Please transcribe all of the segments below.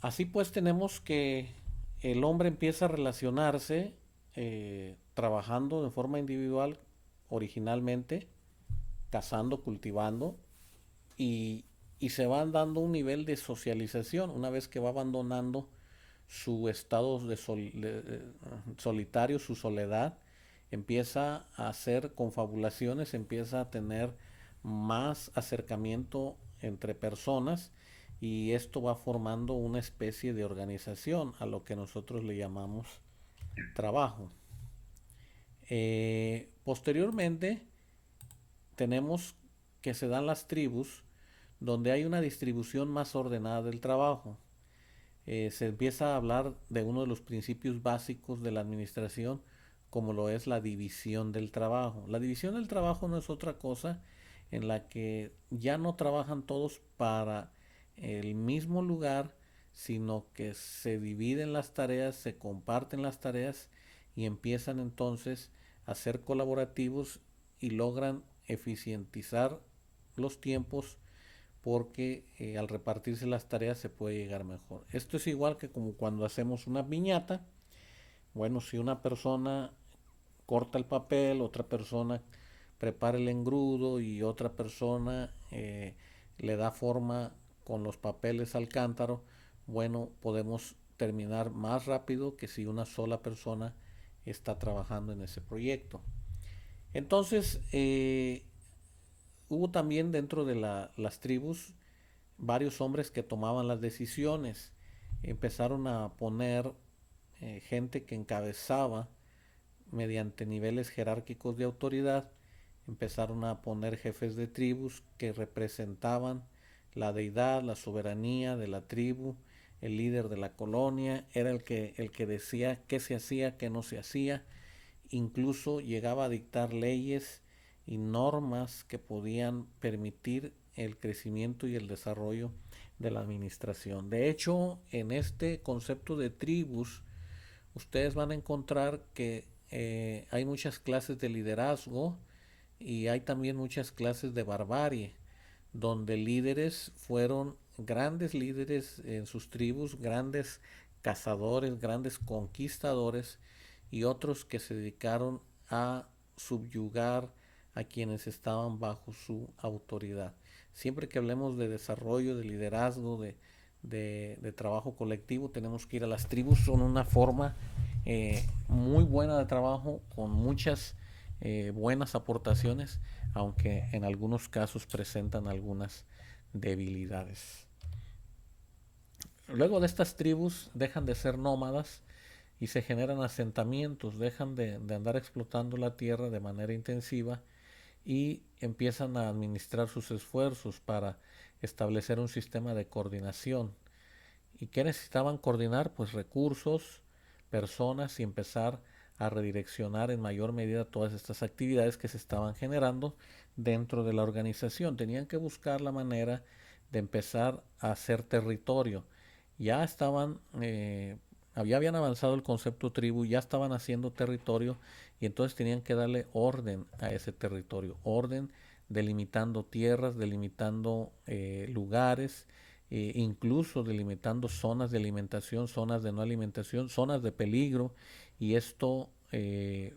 Así pues tenemos que el hombre empieza a relacionarse trabajando de forma individual originalmente, cazando, cultivando y, y se va dando un nivel de socialización una vez que va abandonando su estado solitario, su soledad, empieza a hacer confabulaciones, empieza a tener más acercamiento entre personas y esto va formando una especie de organización a lo que nosotros le llamamos trabajo. Posteriormente tenemos que se dan las tribus donde hay una distribución más ordenada del trabajo. Se empieza a hablar de uno de los principios básicos de la administración, como lo es la división del trabajo. La división del trabajo no es otra cosa en la que ya no trabajan todos para el mismo lugar, sino que se dividen las tareas, se comparten las tareas y empiezan entonces a ser colaborativos y logran eficientizar los tiempos porque al repartirse las tareas se puede llegar mejor. Esto es igual que como cuando hacemos una piñata. Bueno, si una persona corta el papel, otra persona prepara el engrudo y otra persona le da forma con los papeles al cántaro, bueno, podemos terminar más rápido que si una sola persona está trabajando en ese proyecto. Entonces, hubo también dentro de las tribus varios hombres que tomaban las decisiones. Empezaron a poner gente que encabezaba mediante niveles jerárquicos de autoridad. Empezaron a poner jefes de tribus que representaban la deidad, la soberanía de la tribu, el líder de la colonia, era el que decía qué se hacía, qué no se hacía, incluso llegaba a dictar leyes y normas que podían permitir el crecimiento y el desarrollo de la administración. De hecho, en este concepto de tribus, ustedes van a encontrar que hay muchas clases de liderazgo y hay también muchas clases de barbarie, donde líderes fueron grandes líderes en sus tribus, grandes cazadores, grandes conquistadores y otros que se dedicaron a subyugar a quienes estaban bajo su autoridad. Siempre que hablemos de desarrollo, de liderazgo, de trabajo colectivo, tenemos que ir a las tribus. Son una forma muy buena de trabajo con muchas buenas aportaciones, aunque en algunos casos presentan algunas debilidades. Luego de estas tribus dejan de ser nómadas y se generan asentamientos, dejan de andar explotando la tierra de manera intensiva y empiezan a administrar sus esfuerzos para establecer un sistema de coordinación. ¿Y qué necesitaban coordinar? Pues recursos, personas y empezar a redireccionar en mayor medida todas estas actividades que se estaban generando dentro de la organización. Tenían que buscar la manera de empezar a hacer territorio. Ya estaban, ya habían avanzado el concepto tribu, ya estaban haciendo territorio y entonces tenían que darle orden a ese territorio, orden delimitando tierras, delimitando lugares, incluso delimitando zonas de alimentación, zonas de no alimentación, zonas de peligro, y esto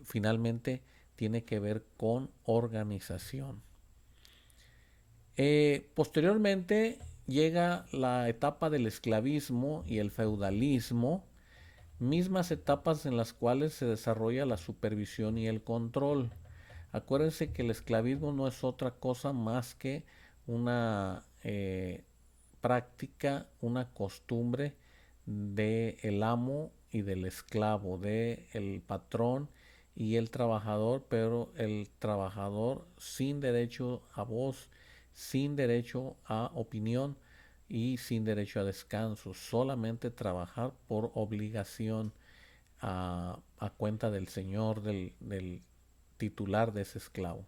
finalmente tiene que ver con organización. Posteriormente llega la etapa del esclavismo y el feudalismo, mismas etapas en las cuales se desarrolla la supervisión y el control. Acuérdense que el esclavismo no es otra cosa más que una práctica, una costumbre del amo y del esclavo, del patrón y el trabajador, pero el trabajador sin derecho a voz, sin derecho a opinión y sin derecho a descanso, solamente trabajar por obligación a cuenta del señor, del titular de ese esclavo.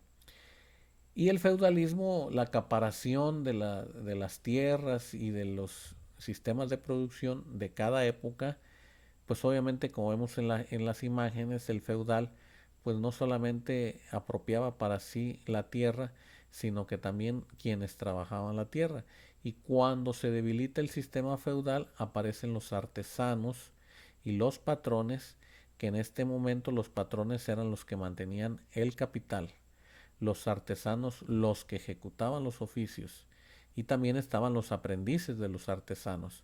Y el feudalismo, la acaparación de las tierras y de los sistemas de producción de cada época, pues obviamente como vemos en las imágenes, el feudal pues no solamente apropiaba para sí la tierra, sino que también quienes trabajaban la tierra. y cuando se debilita el sistema feudal aparecen los artesanos y los patrones, que en este momento los patrones eran los que mantenían el capital, los artesanos los que ejecutaban los oficios, y también estaban los aprendices de los artesanos.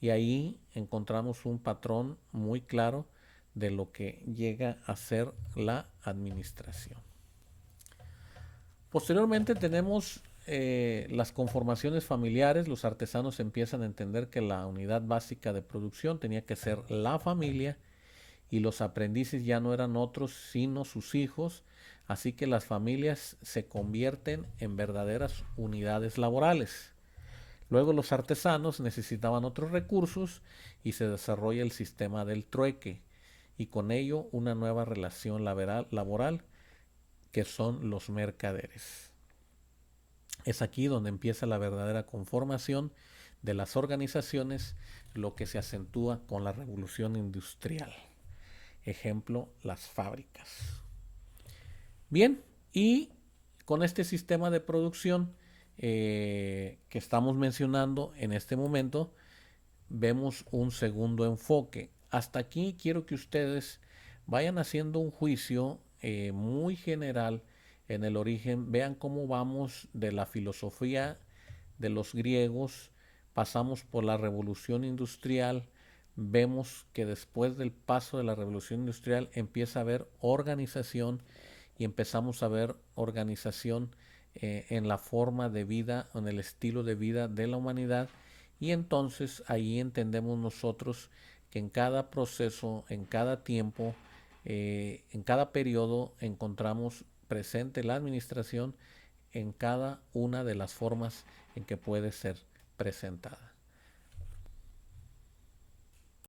Y ahí encontramos un patrón muy claro de lo que llega a ser la administración. Posteriormente tenemos las conformaciones familiares. Los artesanos empiezan a entender que la unidad básica de producción tenía que ser la familia, y los aprendices ya no eran otros sino sus hijos, así que las familias se convierten en verdaderas unidades laborales. Luego los artesanos necesitaban otros recursos y se desarrolla el sistema del trueque, y con ello una nueva relación laboral, que son los mercaderes. Es aquí donde empieza la verdadera conformación de las organizaciones, lo que se acentúa con la revolución industrial. Ejemplo, las fábricas. Bien, y con este sistema de producción que estamos mencionando en este momento, vemos un segundo enfoque. Hasta aquí quiero que ustedes vayan haciendo un juicio muy general en el origen. Vean cómo vamos de la filosofía de los griegos, pasamos por la revolución industrial, vemos que después del paso de la revolución industrial empieza a haber organización, y empezamos a ver organización en la forma de vida, en el estilo de vida de la humanidad, y entonces ahí entendemos nosotros que en cada proceso, en cada tiempo, en cada periodo encontramos presente la administración en cada una de las formas en que puede ser presentada.